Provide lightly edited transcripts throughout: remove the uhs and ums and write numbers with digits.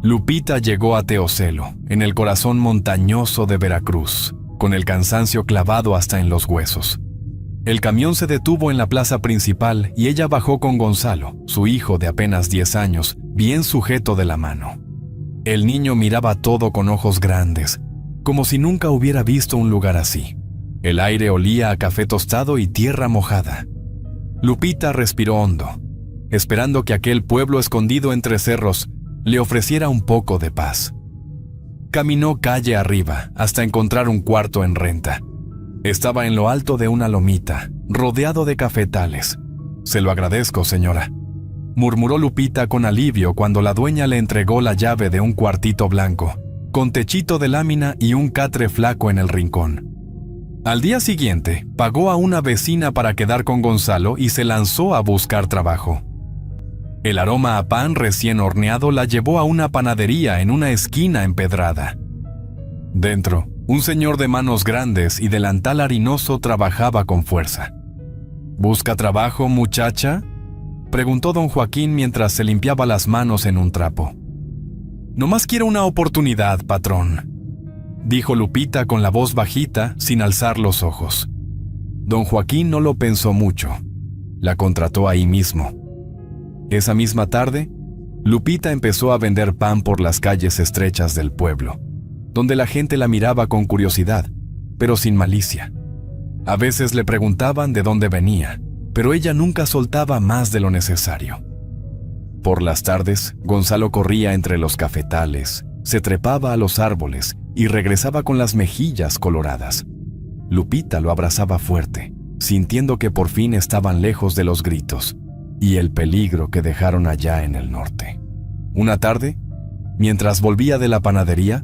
Lupita llegó a Teocelo, en el corazón montañoso de Veracruz, con el cansancio clavado hasta en los huesos. El camión se detuvo en la plaza principal y ella bajó con Gonzalo, su hijo de apenas 10 años, bien sujeto de la mano. El niño miraba todo con ojos grandes, como si nunca hubiera visto un lugar así. El aire olía a café tostado y tierra mojada. Lupita respiró hondo, esperando que aquel pueblo escondido entre cerros le ofreciera un poco de paz. Caminó calle arriba hasta encontrar un cuarto en renta. Estaba en lo alto de una lomita, rodeado de cafetales. «Se lo agradezco, señora», murmuró Lupita con alivio cuando la dueña le entregó la llave de un cuartito blanco, con techito de lámina y un catre flaco en el rincón. Al día siguiente, pagó a una vecina para quedar con Gonzalo y se lanzó a buscar trabajo. El aroma a pan recién horneado la llevó a una panadería en una esquina empedrada. Dentro, un señor de manos grandes y delantal harinoso trabajaba con fuerza. «¿Busca trabajo, muchacha?», preguntó don Joaquín mientras se limpiaba las manos en un trapo. «Nomás quiero una oportunidad, patrón», dijo Lupita con la voz bajita, sin alzar los ojos. Don Joaquín no lo pensó mucho. La contrató ahí mismo. Esa misma tarde, Lupita empezó a vender pan por las calles estrechas del pueblo, donde la gente la miraba con curiosidad, pero sin malicia. A veces le preguntaban de dónde venía, pero ella nunca soltaba más de lo necesario. Por las tardes, Gonzalo corría entre los cafetales, se trepaba a los árboles y regresaba con las mejillas coloradas. Lupita lo abrazaba fuerte, sintiendo que por fin estaban lejos de los gritos y el peligro que dejaron allá en el norte. Una tarde, mientras volvía de la panadería,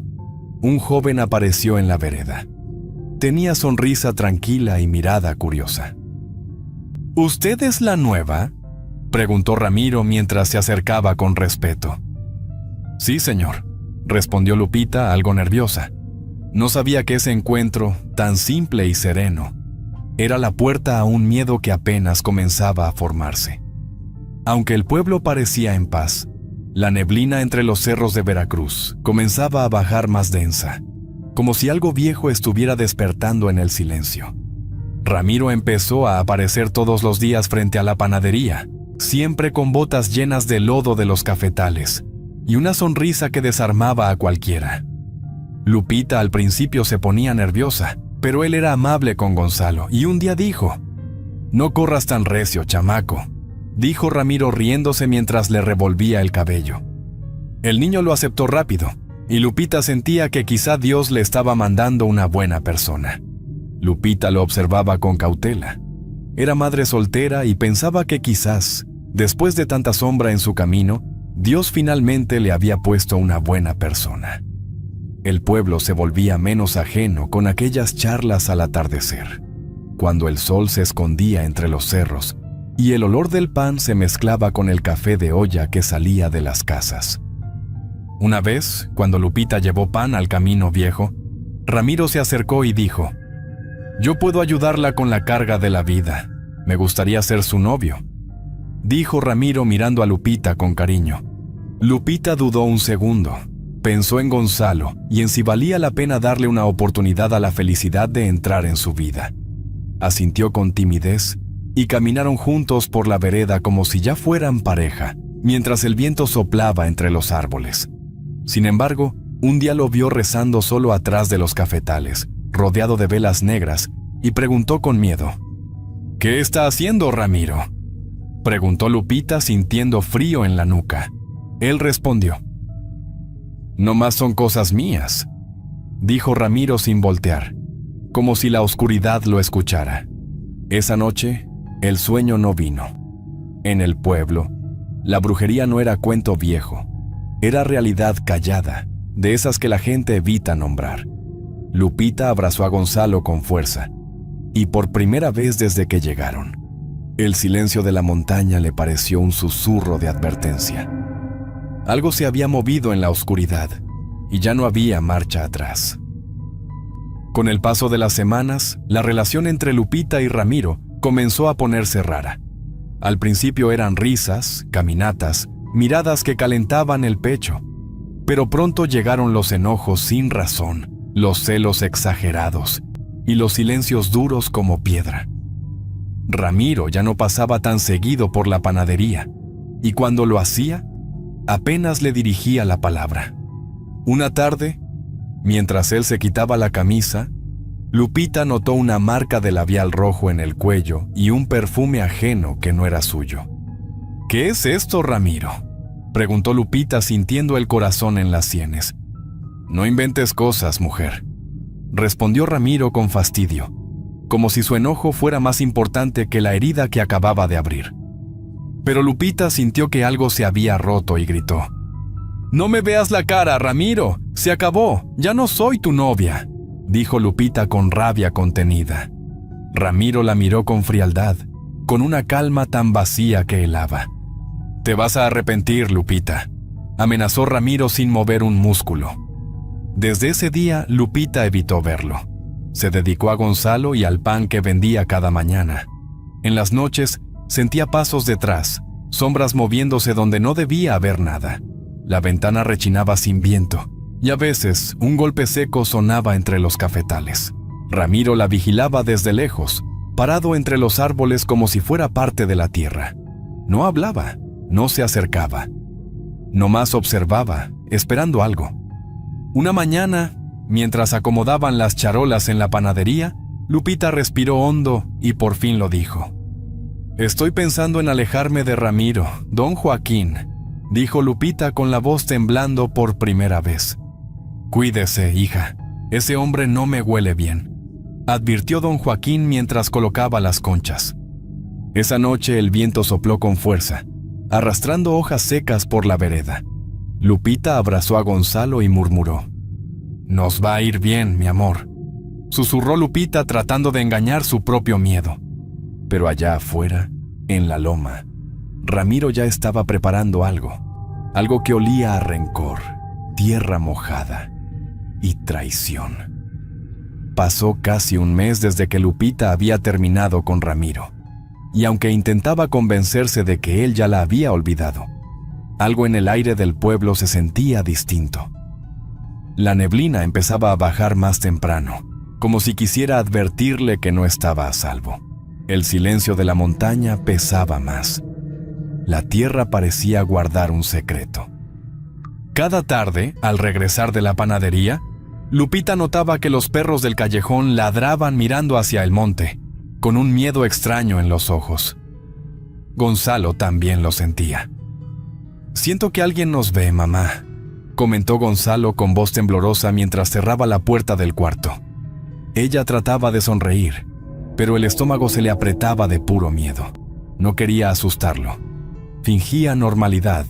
un joven apareció en la vereda. Tenía sonrisa tranquila y mirada curiosa. «¿Usted es la nueva?», preguntó Ramiro mientras se acercaba con respeto. «Sí, señor», respondió Lupita algo nerviosa. No sabía que ese encuentro, tan simple y sereno, era la puerta a un miedo que apenas comenzaba a formarse. Aunque el pueblo parecía en paz, la neblina entre los cerros de Veracruz comenzaba a bajar más densa, como si algo viejo estuviera despertando en el silencio. Ramiro empezó a aparecer todos los días frente a la panadería, siempre con botas llenas de lodo de los cafetales y una sonrisa que desarmaba a cualquiera. Lupita al principio se ponía nerviosa, pero él era amable con Gonzalo y un día dijo: «No corras tan recio, chamaco», dijo Ramiro riéndose mientras le revolvía el cabello. El niño lo aceptó rápido, y Lupita sentía que quizá Dios le estaba mandando una buena persona. Lupita lo observaba con cautela. Era madre soltera y pensaba que quizás, después de tanta sombra en su camino, Dios finalmente le había puesto una buena persona. El pueblo se volvía menos ajeno con aquellas charlas al atardecer, cuando el sol se escondía entre los cerros y el olor del pan se mezclaba con el café de olla que salía de las casas. Una vez, cuando Lupita llevó pan al camino viejo, Ramiro se acercó y dijo: «Yo puedo ayudarla con la carga de la vida. Me gustaría ser su novio», dijo Ramiro mirando a Lupita con cariño. Lupita dudó un segundo, pensó en Gonzalo y en si valía la pena darle una oportunidad a la felicidad de entrar en su vida. Asintió con timidez y caminaron juntos por la vereda como si ya fueran pareja, mientras el viento soplaba entre los árboles. Sin embargo, un día lo vio rezando solo atrás de los cafetales, rodeado de velas negras, y preguntó con miedo: «¿Qué está haciendo, Ramiro?», preguntó Lupita sintiendo frío en la nuca. Él respondió: «No más son cosas mías», dijo Ramiro sin voltear, como si la oscuridad lo escuchara. Esa noche, el sueño no vino. En el pueblo, la brujería no era cuento viejo, era realidad callada, de esas que la gente evita nombrar. Lupita abrazó a Gonzalo con fuerza, y por primera vez desde que llegaron, el silencio de la montaña le pareció un susurro de advertencia. Algo se había movido en la oscuridad, y ya no había marcha atrás. Con el paso de las semanas, la relación entre Lupita y Ramiro comenzó a ponerse rara. Al principio eran risas, caminatas, miradas que calentaban el pecho, Pero pronto llegaron los enojos sin razón, los celos exagerados y los silencios duros como piedra. Ramiro ya no pasaba tan seguido por la panadería, y cuando lo hacía, apenas le dirigía la palabra. Una tarde, mientras él se quitaba la camisa, Lupita notó una marca de labial rojo en el cuello y un perfume ajeno que no era suyo. «¿Qué es esto, Ramiro?», preguntó Lupita sintiendo el corazón en las sienes. «No inventes cosas, mujer», respondió Ramiro con fastidio, como si su enojo fuera más importante que la herida que acababa de abrir. Pero Lupita sintió que algo se había roto y gritó: «No me veas la cara, Ramiro, se acabó, ya no soy tu novia», dijo Lupita con rabia contenida. Ramiro la miró con frialdad, con una calma tan vacía que helaba. «Te vas a arrepentir, Lupita», amenazó Ramiro sin mover un músculo. Desde ese día, Lupita evitó verlo. Se dedicó a Gonzalo y al pan que vendía cada mañana. En las noches, sentía pasos detrás, sombras moviéndose donde no debía haber nada. La ventana rechinaba sin viento, y a veces un golpe seco sonaba entre los cafetales. Ramiro la vigilaba desde lejos, parado entre los árboles como si fuera parte de la tierra. No hablaba, no se acercaba. Nomás observaba, esperando algo. Una mañana, mientras acomodaban las charolas en la panadería, Lupita respiró hondo y por fin lo dijo. «Estoy pensando en alejarme de Ramiro, don Joaquín», dijo Lupita con la voz temblando por primera vez. «Cuídese, hija, ese hombre no me huele bien», advirtió don Joaquín mientras colocaba las conchas. Esa noche el viento sopló con fuerza, arrastrando hojas secas por la vereda. Lupita abrazó a Gonzalo y murmuró: «Nos va a ir bien, mi amor», susurró Lupita tratando de engañar su propio miedo. Pero allá afuera, en la loma, Ramiro ya estaba preparando algo que olía a rencor, tierra mojada y traición. Pasó casi un mes desde que Lupita había terminado con Ramiro, y aunque intentaba convencerse de que él ya la había olvidado, algo en el aire del pueblo se sentía distinto. La neblina empezaba a bajar más temprano, como si quisiera advertirle que no estaba a salvo. El silencio de la montaña pesaba más. La tierra parecía guardar un secreto. Cada tarde, al regresar de la panadería, Lupita notaba que los perros del callejón ladraban mirando hacia el monte, con un miedo extraño en los ojos. Gonzalo también lo sentía. «Siento que alguien nos ve, mamá», comentó Gonzalo con voz temblorosa mientras cerraba la puerta del cuarto. Ella trataba de sonreír, pero el estómago se le apretaba de puro miedo. No quería asustarlo. Fingía normalidad,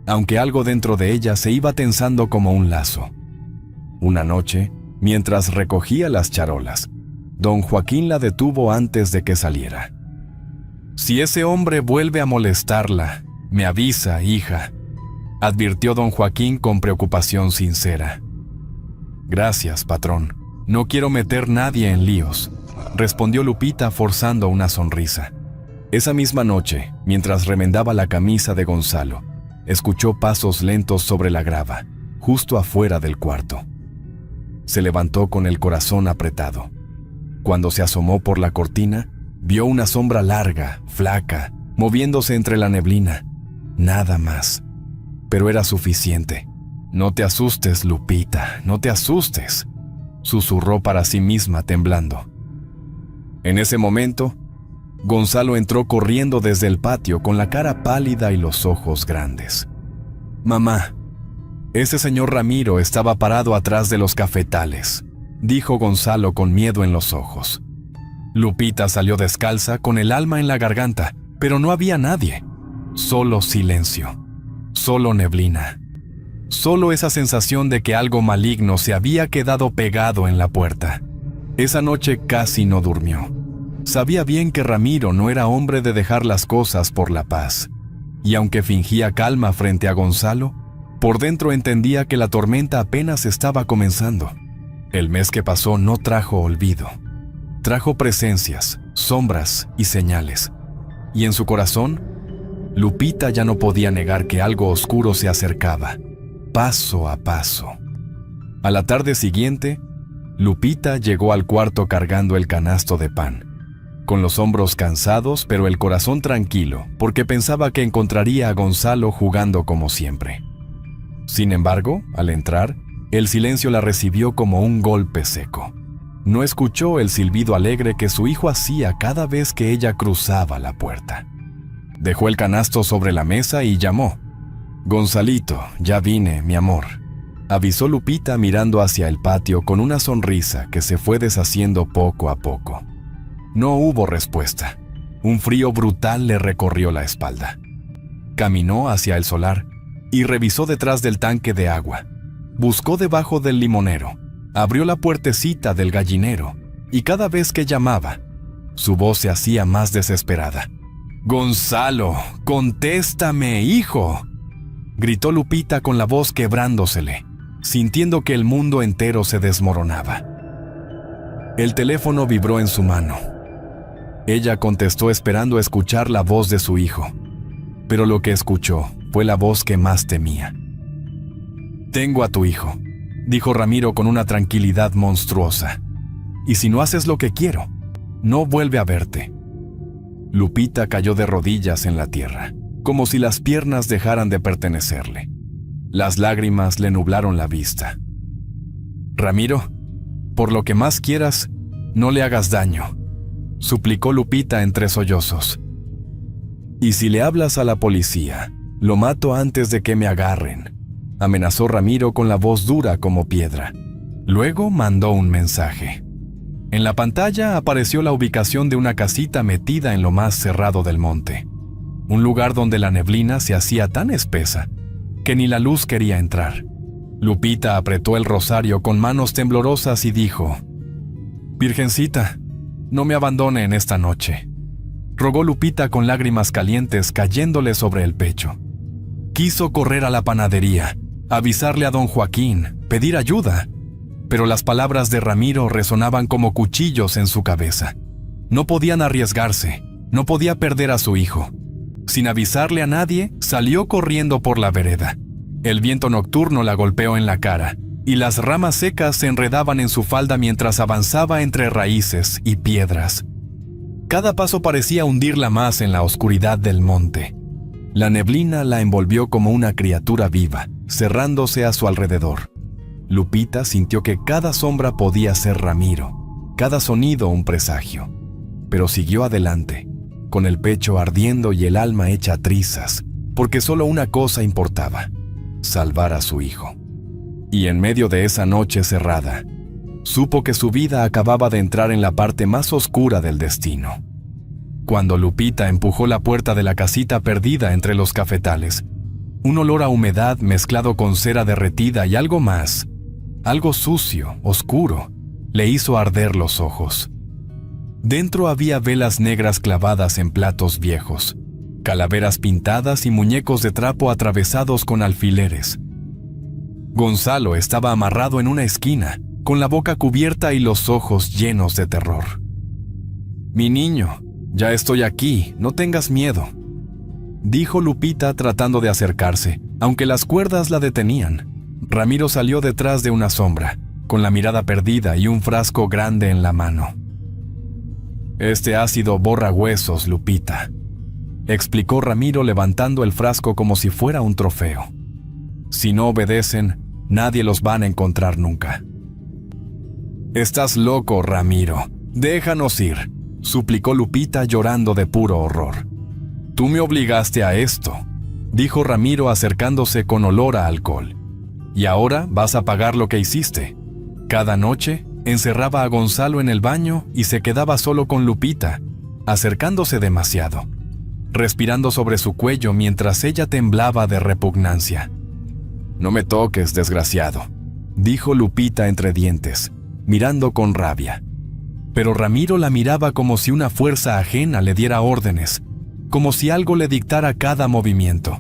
aunque algo dentro de ella se iba tensando como un lazo. Una noche, mientras recogía las charolas, don Joaquín la detuvo antes de que saliera. «Si ese hombre vuelve a molestarla, me avisa, hija», advirtió don Joaquín con preocupación sincera. «Gracias, patrón. No quiero meter nadie en líos», respondió Lupita forzando una sonrisa. Esa misma noche, mientras remendaba la camisa de Gonzalo, escuchó pasos lentos sobre la grava, justo afuera del cuarto. Se levantó con el corazón apretado. Cuando se asomó por la cortina, vio una sombra larga, flaca, moviéndose entre la neblina. Nada más. Pero era suficiente. «No te asustes, Lupita, no te asustes», susurró para sí misma temblando. En ese momento, Gonzalo entró corriendo desde el patio con la cara pálida y los ojos grandes. «Mamá, ese señor Ramiro estaba parado atrás de los cafetales», dijo Gonzalo con miedo en los ojos. Lupita salió descalza con el alma en la garganta, pero no había nadie. Solo silencio, solo neblina, solo esa sensación de que algo maligno se había quedado pegado en la puerta. Esa noche casi no durmió. Sabía bien que Ramiro no era hombre de dejar las cosas por la paz, y aunque fingía calma frente a Gonzalo, por dentro entendía que la tormenta apenas estaba comenzando. El mes que pasó no trajo olvido. Trajo presencias, sombras y señales. Y en su corazón, Lupita ya no podía negar que algo oscuro se acercaba, paso a paso. A la tarde siguiente, Lupita llegó al cuarto cargando el canasto de pan, con los hombros cansados pero el corazón tranquilo, porque pensaba que encontraría a Gonzalo jugando como siempre. Sin embargo, al entrar, el silencio la recibió como un golpe seco. No escuchó el silbido alegre que su hijo hacía cada vez que ella cruzaba la puerta. Dejó el canasto sobre la mesa y llamó. «Gonzalito, ya vine, mi amor», avisó Lupita mirando hacia el patio con una sonrisa que se fue deshaciendo poco a poco. No hubo respuesta. Un frío brutal le recorrió la espalda. Caminó hacia el solar y revisó detrás del tanque de agua. Buscó debajo del limonero, abrió la puertecita del gallinero y cada vez que llamaba, su voz se hacía más desesperada. «Gonzalo, contéstame, hijo», gritó Lupita con la voz quebrándosele, sintiendo que el mundo entero se desmoronaba. El teléfono vibró en su mano. Ella contestó esperando escuchar la voz de su hijo, pero lo que escuchó fue la voz que más temía. «Tengo a tu hijo», dijo Ramiro con una tranquilidad monstruosa. «Y si no haces lo que quiero, no vuelve a verte». Lupita cayó de rodillas en la tierra, como si las piernas dejaran de pertenecerle. Las lágrimas le nublaron la vista. «Ramiro, por lo que más quieras, no le hagas daño», suplicó Lupita entre sollozos. «Y si le hablas a la policía, lo mato antes de que me agarren», amenazó Ramiro con la voz dura como piedra. Luego mandó un mensaje. En la pantalla apareció la ubicación de una casita metida en lo más cerrado del monte, un lugar donde la neblina se hacía tan espesa que ni la luz quería entrar. Lupita apretó el rosario con manos temblorosas y dijo: «Virgencita, no me abandone en esta noche», rogó Lupita con lágrimas calientes cayéndole sobre el pecho. Quiso correr a la panadería, avisarle a don Joaquín, pedir ayuda, pero las palabras de Ramiro resonaban como cuchillos en su cabeza. No podían arriesgarse, no podía perder a su hijo. Sin avisarle a nadie, salió corriendo por la vereda. El viento nocturno la golpeó en la cara, y las ramas secas se enredaban en su falda mientras avanzaba entre raíces y piedras. Cada paso parecía hundirla más en la oscuridad del monte. La neblina la envolvió como una criatura viva, cerrándose a su alrededor. Lupita sintió que cada sombra podía ser Ramiro, cada sonido un presagio. Pero siguió adelante, con el pecho ardiendo y el alma hecha trizas, porque solo una cosa importaba: salvar a su hijo. Y en medio de esa noche cerrada, supo que su vida acababa de entrar en la parte más oscura del destino. Cuando Lupita empujó la puerta de la casita perdida entre los cafetales, un olor a humedad mezclado con cera derretida y algo más, algo sucio, oscuro, le hizo arder los ojos. Dentro había velas negras clavadas en platos viejos, calaveras pintadas y muñecos de trapo atravesados con alfileres. Gonzalo estaba amarrado en una esquina, con la boca cubierta y los ojos llenos de terror. «Mi niño, ya estoy aquí, no tengas miedo», dijo Lupita tratando de acercarse, aunque las cuerdas la detenían. Ramiro salió detrás de una sombra, con la mirada perdida y un frasco grande en la mano. «Este ácido borra huesos, Lupita», explicó Ramiro levantando el frasco como si fuera un trofeo. «Si no obedecen, nadie los van a encontrar nunca». «Estás loco, Ramiro. Déjanos ir», suplicó Lupita llorando de puro horror. «Tú me obligaste a esto», dijo Ramiro acercándose con olor a alcohol. «Y ahora vas a pagar lo que hiciste». Cada noche encerraba a Gonzalo en el baño y se quedaba solo con Lupita, acercándose demasiado, respirando sobre su cuello mientras ella temblaba de repugnancia. «No me toques, desgraciado», dijo Lupita entre dientes, mirando con rabia. Pero Ramiro la miraba como si una fuerza ajena le diera órdenes, como si algo le dictara cada movimiento.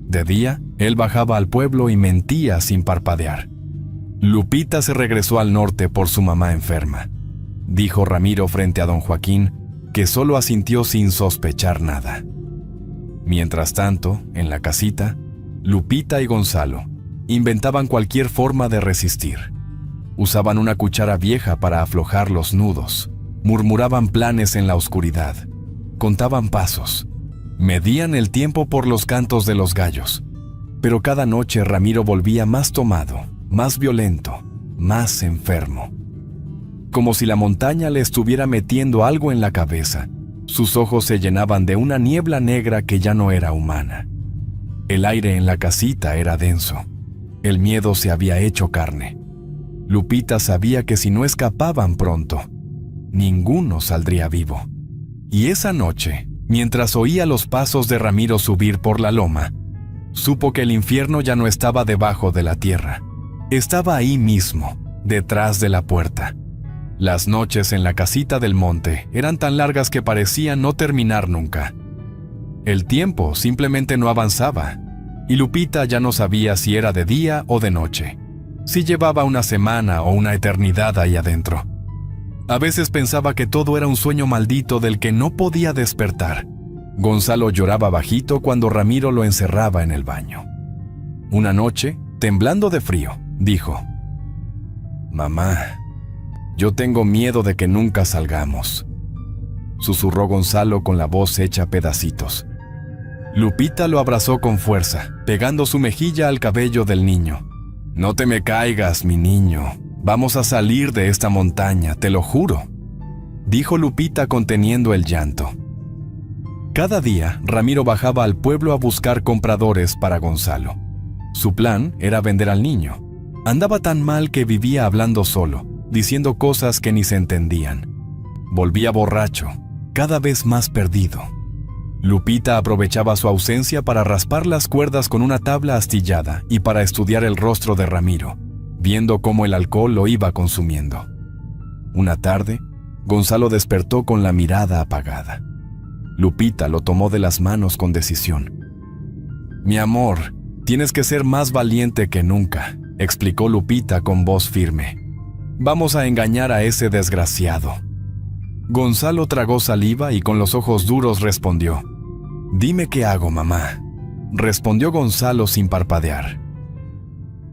De día, él bajaba al pueblo y mentía sin parpadear. Lupita se regresó al norte por su mamá enferma, dijo Ramiro frente a don Joaquín, que solo asintió sin sospechar nada. Mientras tanto, en la casita, Lupita y Gonzalo Inventaban cualquier forma de resistir. Usaban una cuchara vieja para aflojar los nudos. Murmuraban planes en la oscuridad. Contaban pasos. Medían el tiempo por los cantos de los gallos. Pero cada noche Ramiro volvía más tomado, más violento, más enfermo. Como si la montaña le estuviera metiendo algo en la cabeza. Sus ojos se llenaban de una niebla negra que ya no era humana. El aire en la casita era denso. El miedo se había hecho carne. Lupita sabía que si no escapaban pronto, ninguno saldría vivo. Y esa noche, mientras oía los pasos de Ramiro subir por la loma, supo que el infierno ya no estaba debajo de la tierra. Estaba ahí mismo, detrás de la puerta. Las noches en la casita del monte eran tan largas que parecían no terminar nunca. El tiempo simplemente no avanzaba, y Lupita ya no sabía si era de día o de noche, si llevaba una semana o una eternidad ahí adentro. A veces pensaba que todo era un sueño maldito del que no podía despertar. Gonzalo lloraba bajito cuando Ramiro lo encerraba en el baño. Una noche, temblando de frío, dijo: «Mamá, yo tengo miedo de que nunca salgamos», susurró Gonzalo con la voz hecha pedacitos. Lupita lo abrazó con fuerza, pegando su mejilla al cabello del niño. «No te me caigas, mi niño. Vamos a salir de esta montaña, te lo juro», dijo Lupita conteniendo el llanto. Cada día, Ramiro bajaba al pueblo a buscar compradores para Gonzalo. Su plan era vender al niño. Andaba tan mal que vivía hablando solo, diciendo cosas que ni se entendían. Volvía borracho, cada vez más perdido. Lupita aprovechaba su ausencia para raspar las cuerdas con una tabla astillada y para estudiar el rostro de Ramiro, viendo cómo el alcohol lo iba consumiendo. Una tarde, Gonzalo despertó con la mirada apagada. Lupita lo tomó de las manos con decisión. «Mi amor, tienes que ser más valiente que nunca», explicó Lupita con voz firme. «Vamos a engañar a ese desgraciado». Gonzalo tragó saliva y con los ojos duros respondió: «Dime qué hago, mamá», respondió Gonzalo sin parpadear.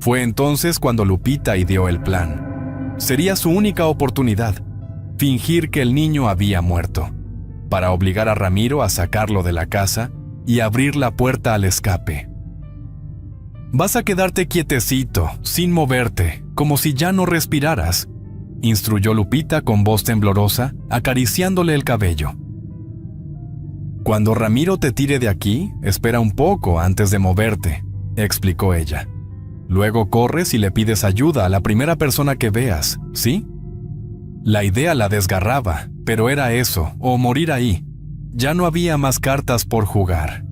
Fue entonces cuando Lupita ideó el plan. Sería su única oportunidad, fingir que el niño había muerto, para obligar a Ramiro a sacarlo de la casa y abrir la puerta al escape. «Vas a quedarte quietecito, sin moverte, como si ya no respiraras», instruyó Lupita con voz temblorosa, acariciándole el cabello. «Cuando Ramiro te tire de aquí, espera un poco antes de moverte», explicó ella. «Luego corres y le pides ayuda a la primera persona que veas, ¿sí?» La idea la desgarraba, pero era eso, o morir ahí. Ya no había más cartas por jugar.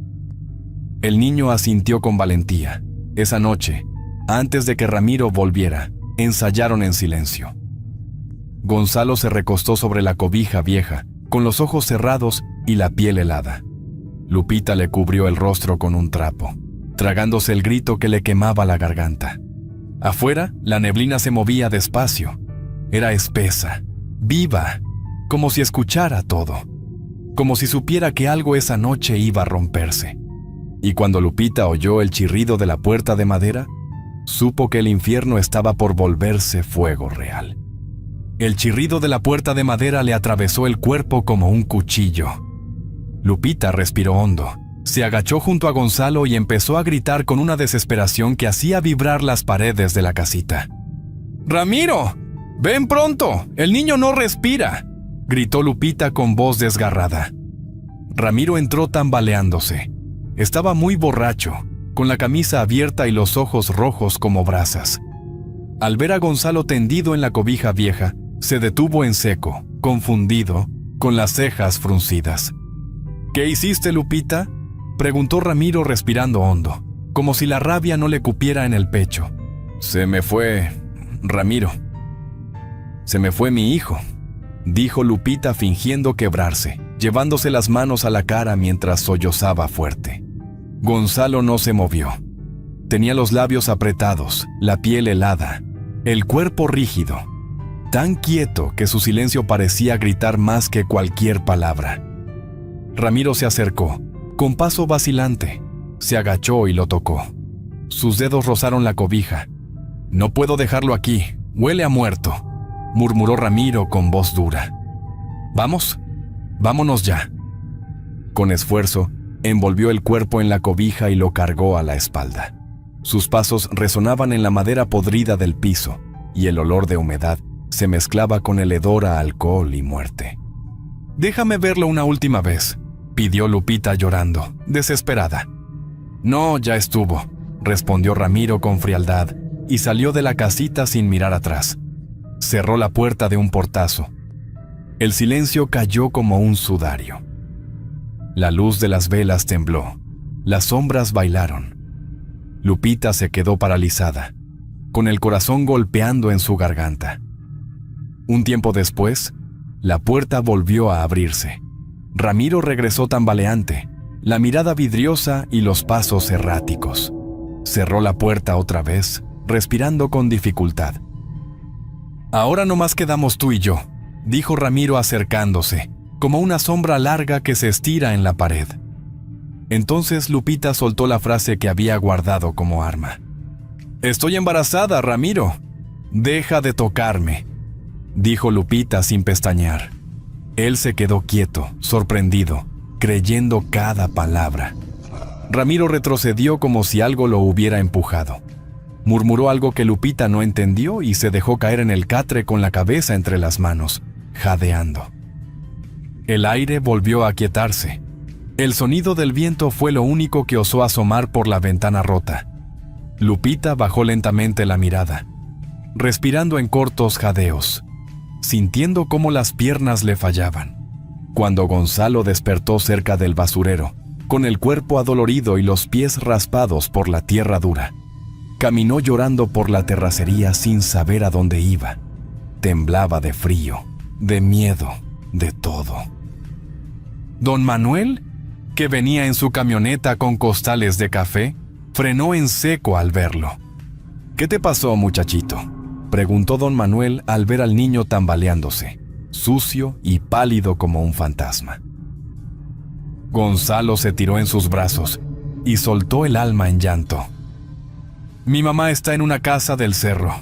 El niño asintió con valentía. Esa noche, antes de que Ramiro volviera, ensayaron en silencio. Gonzalo se recostó sobre la cobija vieja, con los ojos cerrados y la piel helada. Lupita le cubrió el rostro con un trapo, tragándose el grito que le quemaba la garganta. Afuera, la neblina se movía despacio. Era espesa, viva, como si escuchara todo, como si supiera que algo esa noche iba a romperse. Y cuando Lupita oyó el chirrido de la puerta de madera, supo que el infierno estaba por volverse fuego real. El chirrido de la puerta de madera le atravesó el cuerpo como un cuchillo. Lupita respiró hondo, se agachó junto a Gonzalo y empezó a gritar con una desesperación que hacía vibrar las paredes de la casita. «¡Ramiro! ¡Ven pronto! ¡El niño no respira!», gritó Lupita con voz desgarrada. Ramiro entró tambaleándose. Estaba muy borracho, con la camisa abierta y los ojos rojos como brasas. Al ver a Gonzalo tendido en la cobija vieja, se detuvo en seco, confundido, con las cejas fruncidas. «¿Qué hiciste, Lupita?», preguntó Ramiro respirando hondo, como si la rabia no le cupiera en el pecho. «Se me fue, Ramiro. Se me fue mi hijo», dijo Lupita fingiendo quebrarse, llevándose las manos a la cara mientras sollozaba fuerte. Gonzalo no se movió. Tenía los labios apretados, la piel helada, el cuerpo rígido, tan quieto que su silencio parecía gritar más que cualquier palabra. Ramiro se acercó, con paso vacilante, se agachó y lo tocó. Sus dedos rozaron la cobija. «No puedo dejarlo aquí, huele a muerto», murmuró Ramiro con voz dura. «¿Vamos? Vámonos ya». Con esfuerzo, envolvió el cuerpo en la cobija y lo cargó a la espalda. Sus pasos resonaban en la madera podrida del piso, y el olor de humedad se mezclaba con el hedor a alcohol y muerte. «Déjame verlo una última vez», pidió Lupita llorando, desesperada. «No, ya estuvo», respondió Ramiro con frialdad, y salió de la casita sin mirar atrás. Cerró la puerta de un portazo. El silencio cayó como un sudario. La luz de las velas tembló. Las sombras bailaron. Lupita se quedó paralizada, con el corazón golpeando en su garganta. Un tiempo después, la puerta volvió a abrirse. Ramiro regresó tambaleante, la mirada vidriosa y los pasos erráticos. Cerró la puerta otra vez, respirando con dificultad. «Ahora nomás quedamos tú y yo», dijo Ramiro acercándose, como una sombra larga que se estira en la pared. Entonces Lupita soltó la frase que había guardado como arma. «Estoy embarazada, Ramiro. Deja de tocarme», dijo Lupita sin pestañear. Él se quedó quieto, sorprendido, creyendo cada palabra. Ramiro retrocedió como si algo lo hubiera empujado. Murmuró algo que Lupita no entendió y se dejó caer en el catre con la cabeza entre las manos, jadeando. El aire volvió a aquietarse. El sonido del viento fue lo único que osó asomar por la ventana rota. Lupita bajó lentamente la mirada, respirando en cortos jadeos, sintiendo cómo las piernas le fallaban. Cuando Gonzalo despertó cerca del basurero, con el cuerpo adolorido y los pies raspados por la tierra dura, caminó llorando por la terracería sin saber a dónde iba. Temblaba de frío, de miedo, de todo. Don Manuel, que venía en su camioneta con costales de café, frenó en seco al verlo. «¿Qué te pasó, muchachito?», preguntó don Manuel al ver al niño tambaleándose, sucio y pálido como un fantasma. Gonzalo se tiró en sus brazos y soltó el alma en llanto. «Mi mamá está en una casa del cerro.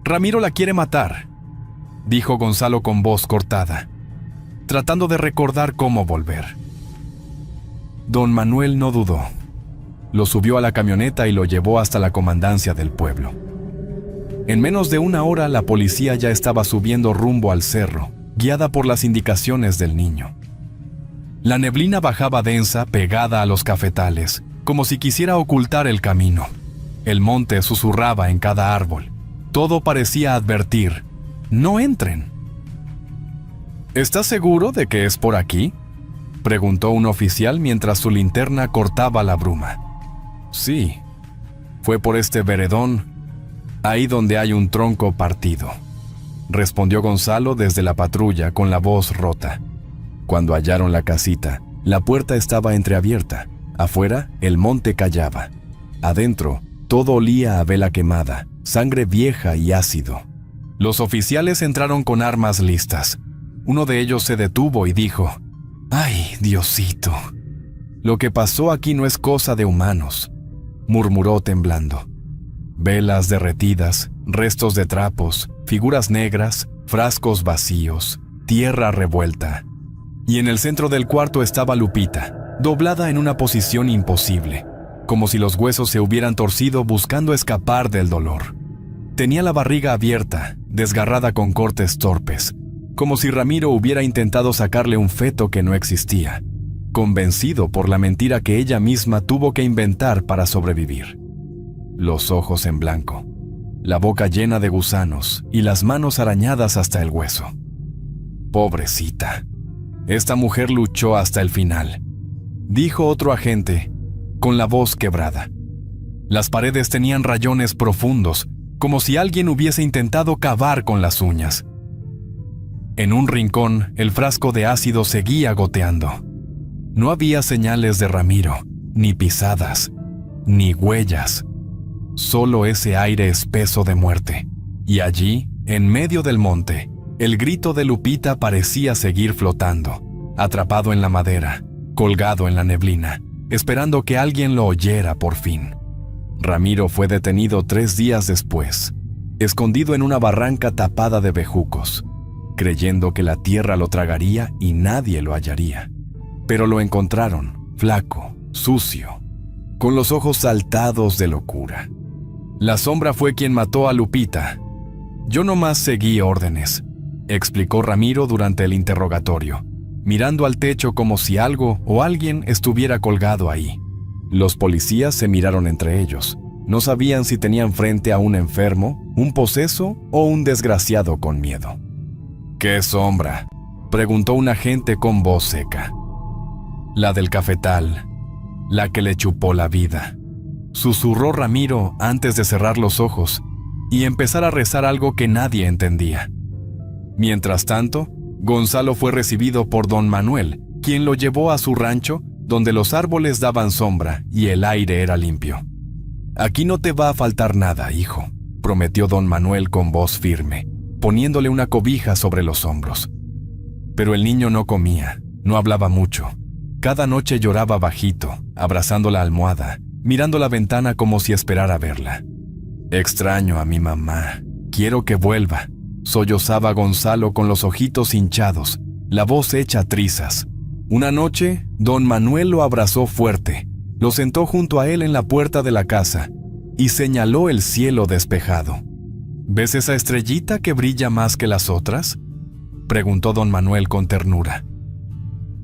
Ramiro la quiere matar», dijo Gonzalo con voz cortada, tratando de recordar cómo volver. Don Manuel no dudó. Lo subió a la camioneta y lo llevó hasta la comandancia del pueblo. En menos de una hora la policía ya estaba subiendo rumbo al cerro, guiada por las indicaciones del niño. La neblina bajaba densa, pegada a los cafetales, como si quisiera ocultar el camino. El monte susurraba en cada árbol. Todo parecía advertir: «No entren». «¿Estás seguro de que es por aquí?», preguntó un oficial mientras su linterna cortaba la bruma. «Sí, fue por este veredón, ahí donde hay un tronco partido», respondió Gonzalo desde la patrulla con la voz rota. Cuando hallaron la casita, la puerta estaba entreabierta. Afuera, el monte callaba. Adentro, todo olía a vela quemada, sangre vieja y ácido. Los oficiales entraron con armas listas. Uno de ellos se detuvo y dijo: «¡Ay, Diosito! Lo que pasó aquí no es cosa de humanos», murmuró temblando. Velas derretidas, restos de trapos, figuras negras, frascos vacíos, tierra revuelta. Y en el centro del cuarto estaba Lupita, doblada en una posición imposible, como si los huesos se hubieran torcido buscando escapar del dolor. Tenía la barriga abierta, desgarrada con cortes torpes, como si Ramiro hubiera intentado sacarle un feto que no existía, convencido por la mentira que ella misma tuvo que inventar para sobrevivir. Los ojos en blanco, la boca llena de gusanos y las manos arañadas hasta el hueso. Pobrecita. Esta mujer luchó hasta el final, dijo otro agente, con la voz quebrada. Las paredes tenían rayones profundos, como si alguien hubiese intentado cavar con las uñas. En un rincón, el frasco de ácido seguía goteando. No había señales de Ramiro, ni pisadas, ni huellas. Solo ese aire espeso de muerte. Y allí, en medio del monte, el grito de Lupita parecía seguir flotando, atrapado en la madera, colgado en la neblina, esperando que alguien lo oyera por fin. Ramiro fue detenido 3 días después, escondido en una barranca tapada de bejucos, creyendo que la tierra lo tragaría y nadie lo hallaría. Pero lo encontraron, flaco, sucio, con los ojos saltados de locura. La sombra fue quien mató a Lupita. Yo nomás seguí órdenes, explicó Ramiro durante el interrogatorio, mirando al techo como si algo o alguien estuviera colgado ahí. Los policías se miraron entre ellos. No sabían si tenían frente a un enfermo, un poseso o un desgraciado con miedo. ¿Qué sombra?, preguntó un agente con voz seca. La del cafetal, la que le chupó la vida, susurró Ramiro antes de cerrar los ojos y empezar a rezar algo que nadie entendía. Mientras tanto, Gonzalo fue recibido por don Manuel, quien lo llevó a su rancho, donde los árboles daban sombra y el aire era limpio. «Aquí no te va a faltar nada, hijo», prometió don Manuel con voz firme, poniéndole una cobija sobre los hombros. Pero el niño no comía, no hablaba mucho. Cada noche lloraba bajito, abrazando la almohada, mirando la ventana como si esperara verla. «Extraño a mi mamá, quiero que vuelva», sollozaba Gonzalo con los ojitos hinchados, la voz hecha trizas. Una noche, don Manuel lo abrazó fuerte, lo sentó junto a él en la puerta de la casa y señaló el cielo despejado. «¿Ves esa estrellita que brilla más que las otras?», preguntó don Manuel con ternura.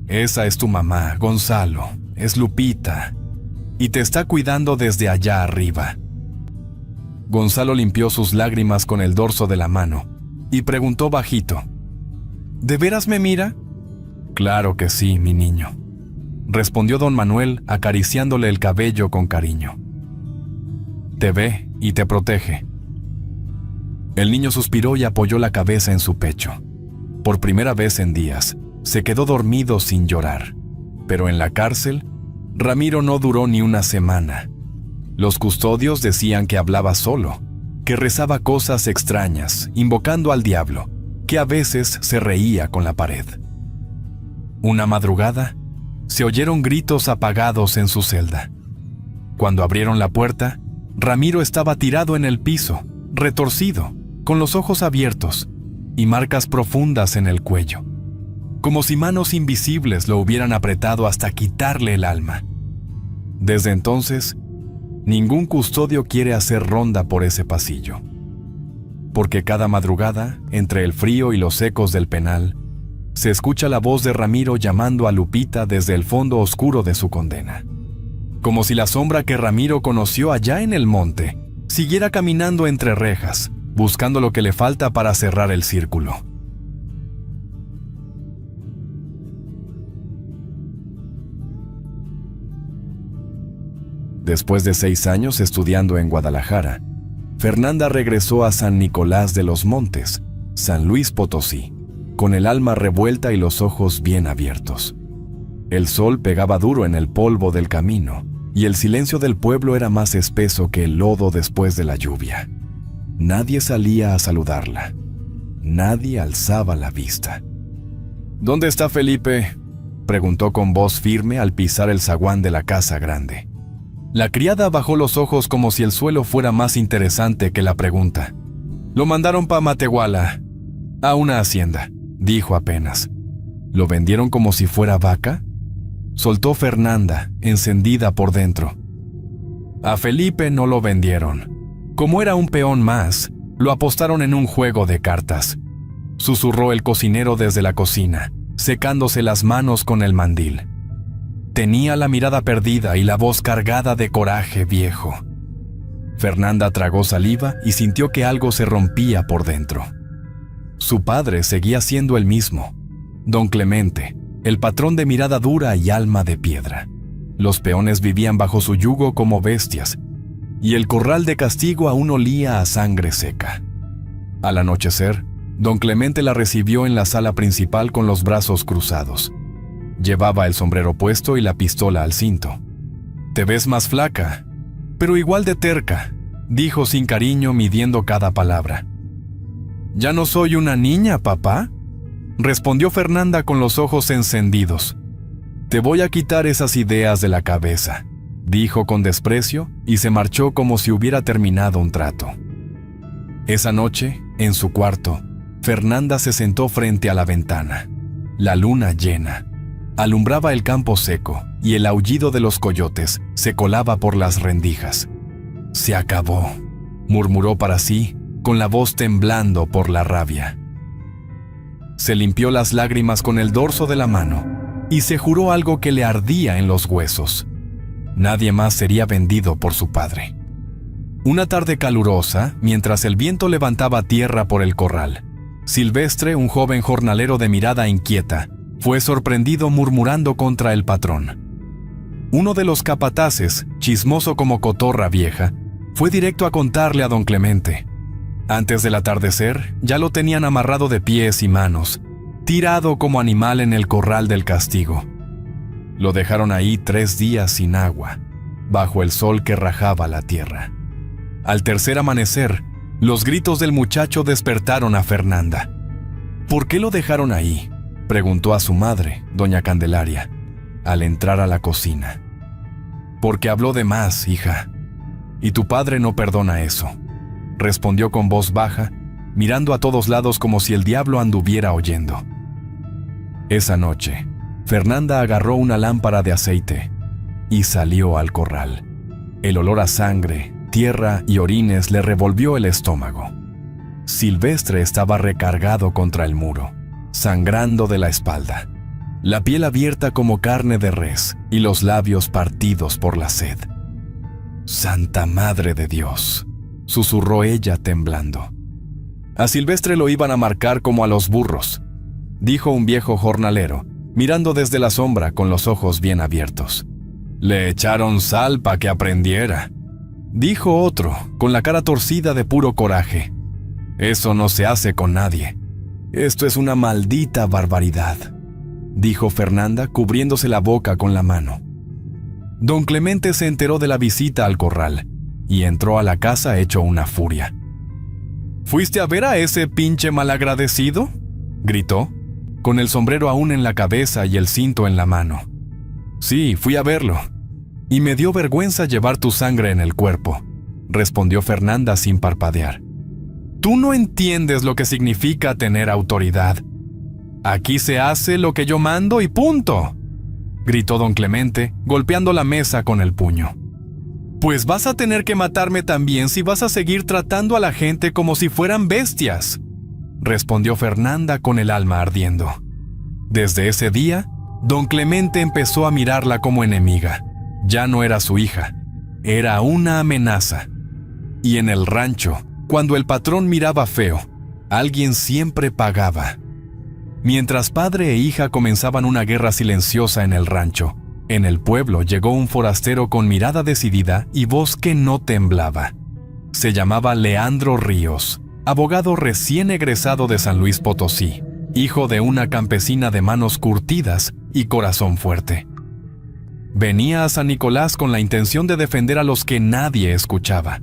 «Esa es tu mamá, Gonzalo, es Lupita, y te está cuidando desde allá arriba». Gonzalo limpió sus lágrimas con el dorso de la mano y preguntó bajito: «¿De veras me mira?». «Claro que sí, mi niño», respondió don Manuel acariciándole el cabello con cariño. «Te ve y te protege». El niño suspiró y apoyó la cabeza en su pecho. Por primera vez en días, se quedó dormido sin llorar. Pero en la cárcel, Ramiro no duró ni una semana. Los custodios decían que hablaba solo, que rezaba cosas extrañas, invocando al diablo, que a veces se reía con la pared. Una madrugada, se oyeron gritos apagados en su celda. Cuando abrieron la puerta, Ramiro estaba tirado en el piso, retorcido, con los ojos abiertos y marcas profundas en el cuello, como si manos invisibles lo hubieran apretado hasta quitarle el alma. Desde entonces, ningún custodio quiere hacer ronda por ese pasillo, porque cada madrugada, entre el frío y los ecos del penal, se escucha la voz de Ramiro llamando a Lupita desde el fondo oscuro de su condena. Como si la sombra que Ramiro conoció allá en el monte siguiera caminando entre rejas, buscando lo que le falta para cerrar el círculo. Después de 6 años estudiando en Guadalajara, Fernanda regresó a San Nicolás de los Montes, San Luis Potosí, con el alma revuelta y los ojos bien abiertos. El sol pegaba duro en el polvo del camino, y el silencio del pueblo era más espeso que el lodo después de la lluvia. Nadie salía a saludarla. Nadie alzaba la vista. «¿Dónde está Felipe?», preguntó con voz firme al pisar el zaguán de la casa grande. La criada bajó los ojos como si el suelo fuera más interesante que la pregunta. «Lo mandaron pa' Matehuala, a una hacienda», dijo apenas. «¿Lo vendieron como si fuera vaca?», soltó Fernanda, encendida por dentro. «A Felipe no lo vendieron. Como era un peón más, lo apostaron en un juego de cartas», susurró el cocinero desde la cocina, secándose las manos con el mandil. Tenía la mirada perdida y la voz cargada de coraje viejo. Fernanda tragó saliva y sintió que algo se rompía por dentro. Su padre seguía siendo el mismo, don Clemente, el patrón de mirada dura y alma de piedra. Los peones vivían bajo su yugo como bestias, y el corral de castigo aún olía a sangre seca. Al anochecer, don Clemente la recibió en la sala principal con los brazos cruzados. Llevaba el sombrero puesto y la pistola al cinto. «Te ves más flaca, pero igual de terca», dijo sin cariño midiendo cada palabra. «¿Ya no soy una niña, papá?», respondió Fernanda con los ojos encendidos. «Te voy a quitar esas ideas de la cabeza. dijo con desprecio y se marchó como si hubiera terminado un trato. Esa noche, en su cuarto, Fernanda se sentó frente a la ventana. La luna llena alumbraba el campo seco y el aullido de los coyotes se colaba por las rendijas. «Se acabó», murmuró para sí, con la voz temblando por la rabia. Se limpió las lágrimas con el dorso de la mano y se juró algo que le ardía en los huesos. Nadie más sería vendido por su padre. Una tarde calurosa, mientras el viento levantaba tierra por el corral, Silvestre, un joven jornalero de mirada inquieta, fue sorprendido murmurando contra el patrón. Uno de los capataces, chismoso como cotorra vieja, fue directo a contarle a don Clemente. Antes del atardecer, ya lo tenían amarrado de pies y manos, tirado como animal en el corral del castigo. Lo dejaron ahí 3 días sin agua, bajo el sol que rajaba la tierra. Al tercer amanecer, los gritos del muchacho despertaron a Fernanda. «¿Por qué lo dejaron ahí?», preguntó a su madre, doña Candelaria, al entrar a la cocina. «Porque habló de más, hija, y tu padre no perdona eso», respondió con voz baja, mirando a todos lados como si el diablo anduviera oyendo. Esa noche, Fernanda agarró una lámpara de aceite y salió al corral. El olor a sangre, tierra y orines le revolvió el estómago. Silvestre estaba recargado contra el muro, sangrando de la espalda, la piel abierta como carne de res y los labios partidos por la sed. «Santa Madre de Dios», susurró ella temblando. «A Silvestre lo iban a marcar como a los burros», dijo un viejo jornalero, mirando desde la sombra con los ojos bien abiertos. «Le echaron sal para que aprendiera», dijo otro, con la cara torcida de puro coraje. «Eso no se hace con nadie. Esto es una maldita barbaridad», dijo Fernanda, cubriéndose la boca con la mano. Don Clemente se enteró de la visita al corral y entró a la casa hecho una furia. «¿Fuiste a ver a ese pinche malagradecido?», gritó, con el sombrero aún en la cabeza y el cinto en la mano. «Sí, fui a verlo. Y me dio vergüenza llevar tu sangre en el cuerpo», respondió Fernanda sin parpadear. «Tú no entiendes lo que significa tener autoridad. Aquí se hace lo que yo mando y punto», gritó don Clemente, golpeando la mesa con el puño. «Pues vas a tener que matarme también si vas a seguir tratando a la gente como si fueran bestias», respondió Fernanda con el alma ardiendo. Desde ese día, don Clemente empezó a mirarla como enemiga. Ya no era su hija, era una amenaza. Y en el rancho, cuando el patrón miraba feo, alguien siempre pagaba. Mientras padre e hija comenzaban una guerra silenciosa en el rancho, en el pueblo llegó un forastero con mirada decidida y voz que no temblaba. Se llamaba Leandro Ríos, abogado recién egresado de San Luis Potosí, hijo de una campesina de manos curtidas y corazón fuerte. Venía a San Nicolás con la intención de defender a los que nadie escuchaba.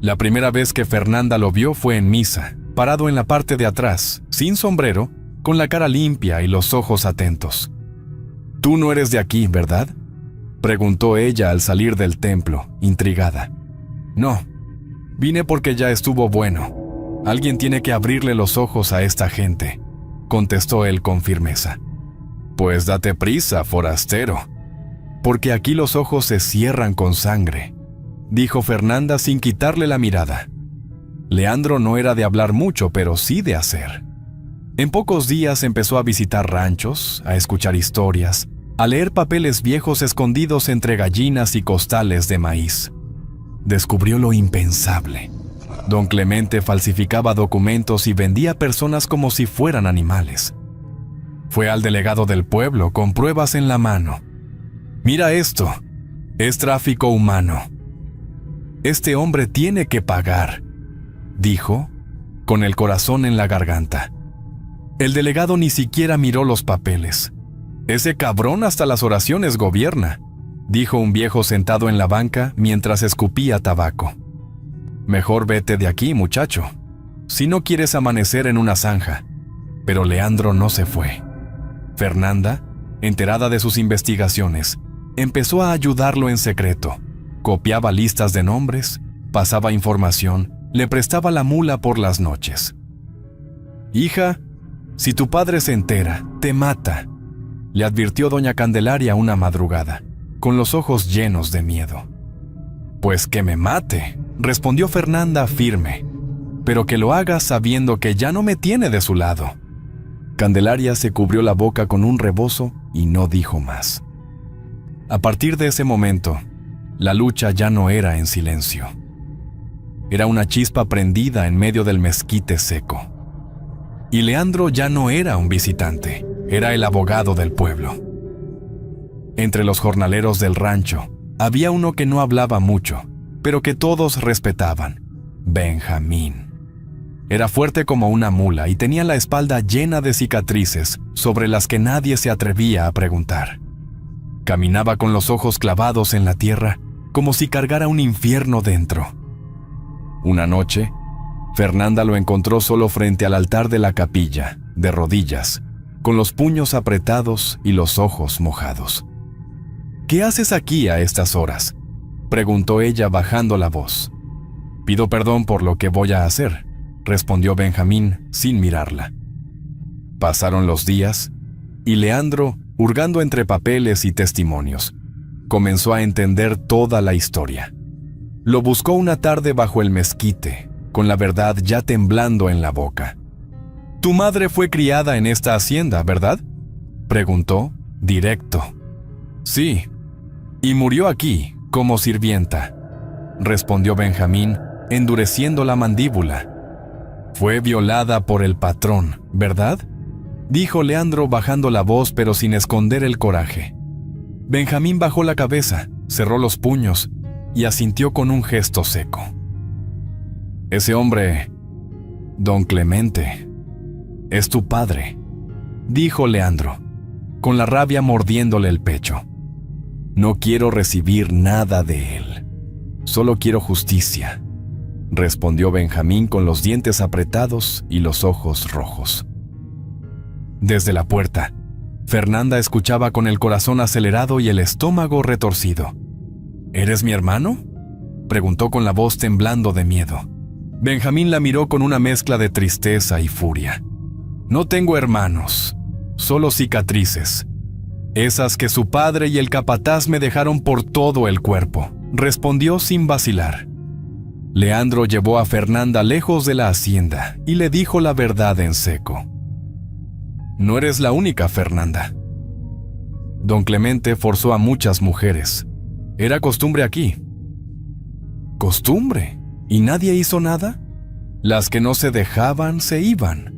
La primera vez que Fernanda lo vio fue en misa, parado en la parte de atrás, sin sombrero, con la cara limpia y los ojos atentos. «Tú no eres de aquí, ¿verdad?», preguntó ella al salir del templo, intrigada. «No, vine porque ya estuvo bueno. Alguien tiene que abrirle los ojos a esta gente», contestó él con firmeza. «Pues date prisa, forastero, porque aquí los ojos se cierran con sangre», dijo Fernanda sin quitarle la mirada. Leandro no era de hablar mucho, pero sí de hacer. En pocos días empezó a visitar ranchos, a escuchar historias, a leer papeles viejos escondidos entre gallinas y costales de maíz. Descubrió lo impensable. Don Clemente falsificaba documentos y vendía personas como si fueran animales. Fue al delegado del pueblo con pruebas en la mano. «Mira esto, es tráfico humano. Este hombre tiene que pagar», dijo, con el corazón en la garganta. El delegado ni siquiera miró los papeles. «Ese cabrón hasta las oraciones gobierna», dijo un viejo sentado en la banca mientras escupía tabaco. «Mejor vete de aquí, muchacho, si no quieres amanecer en una zanja». Pero Leandro no se fue. Fernanda, enterada de sus investigaciones, empezó a ayudarlo en secreto. Copiaba listas de nombres, pasaba información, le prestaba la mula por las noches. «Hija, si tu padre se entera, te mata», le advirtió doña Candelaria una madrugada, con los ojos llenos de miedo. «Pues que me mate», respondió Fernanda firme, «pero que lo haga sabiendo que ya no me tiene de su lado». Candelaria se cubrió la boca con un rebozo y no dijo más. A partir de ese momento, la lucha ya no era en silencio. Era una chispa prendida en medio del mezquite seco. Y Leandro ya no era un visitante, era el abogado del pueblo. Entre los jornaleros del rancho, había uno que no hablaba mucho, pero que todos respetaban: Benjamín. Era fuerte como una mula y tenía la espalda llena de cicatrices sobre las que nadie se atrevía a preguntar. Caminaba con los ojos clavados en la tierra, como si cargara un infierno dentro. Una noche, Fernanda lo encontró solo frente al altar de la capilla, de rodillas, con los puños apretados y los ojos mojados. «¿Qué haces aquí a estas horas?», preguntó ella bajando la voz. «Pido perdón por lo que voy a hacer», respondió Benjamín sin mirarla. Pasaron los días y Leandro, hurgando entre papeles y testimonios, comenzó a entender toda la historia. Lo buscó una tarde bajo el mezquite, con la verdad ya temblando en la boca. «Tu madre fue criada en esta hacienda, ¿verdad?», preguntó, directo. «Sí, y murió aquí, como sirvienta», respondió Benjamín, endureciendo la mandíbula. «Fue violada por el patrón, ¿verdad?», dijo Leandro bajando la voz pero sin esconder el coraje. Benjamín bajó la cabeza, cerró los puños y asintió con un gesto seco. «Ese hombre, don Clemente, es tu padre», dijo Leandro, con la rabia mordiéndole el pecho. «No quiero recibir nada de él. Solo quiero justicia», respondió Benjamín con los dientes apretados y los ojos rojos. Desde la puerta, Fernanda escuchaba con el corazón acelerado y el estómago retorcido. «¿Eres mi hermano?», preguntó con la voz temblando de miedo. Benjamín la miró con una mezcla de tristeza y furia. «No tengo hermanos, solo cicatrices. Esas que su padre y el capataz me dejaron por todo el cuerpo», respondió sin vacilar. Leandro llevó a Fernanda lejos de la hacienda y le dijo la verdad en seco. «No eres la única, Fernanda. Don Clemente forzó a muchas mujeres. Era costumbre aquí». «¿Costumbre? ¿Y nadie hizo nada?». «Las que no se dejaban se iban.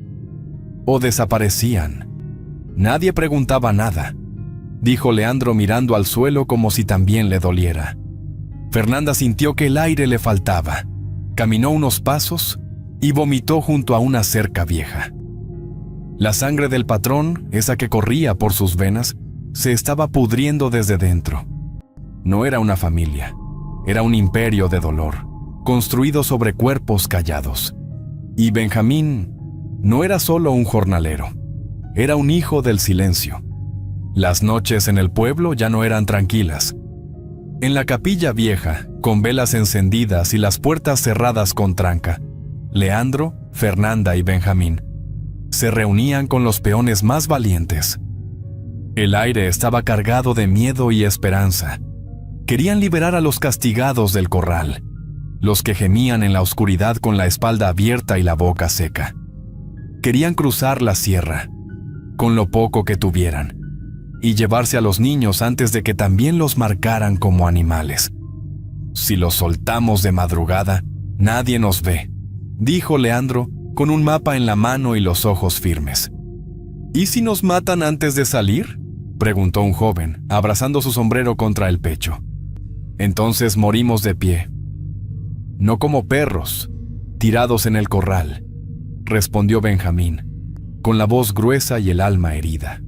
O desaparecían. Nadie preguntaba nada», dijo Leandro mirando al suelo como si también le doliera. Fernanda sintió que el aire le faltaba. Caminó unos pasos y vomitó junto a una cerca vieja. La sangre del patrón, esa que corría por sus venas, se estaba pudriendo desde dentro. No era una familia, era un imperio de dolor, construido sobre cuerpos callados. Y Benjamín no era solo un jornalero, era un hijo del silencio. Las noches en el pueblo ya no eran tranquilas. En la capilla vieja, con velas encendidas y las puertas cerradas con tranca, Leandro, Fernanda y Benjamín se reunían con los peones más valientes. El aire estaba cargado de miedo y esperanza. Querían liberar a los castigados del corral, los que gemían en la oscuridad con la espalda abierta y la boca seca. Querían cruzar la sierra, con lo poco que tuvieran, y llevarse a los niños antes de que también los marcaran como animales. «Si los soltamos de madrugada, nadie nos ve», dijo Leandro, con un mapa en la mano y los ojos firmes. «¿Y si nos matan antes de salir?», preguntó un joven, abrazando su sombrero contra el pecho. «Entonces morimos de pie. No como perros, tirados en el corral», respondió Benjamín, con la voz gruesa y el alma herida.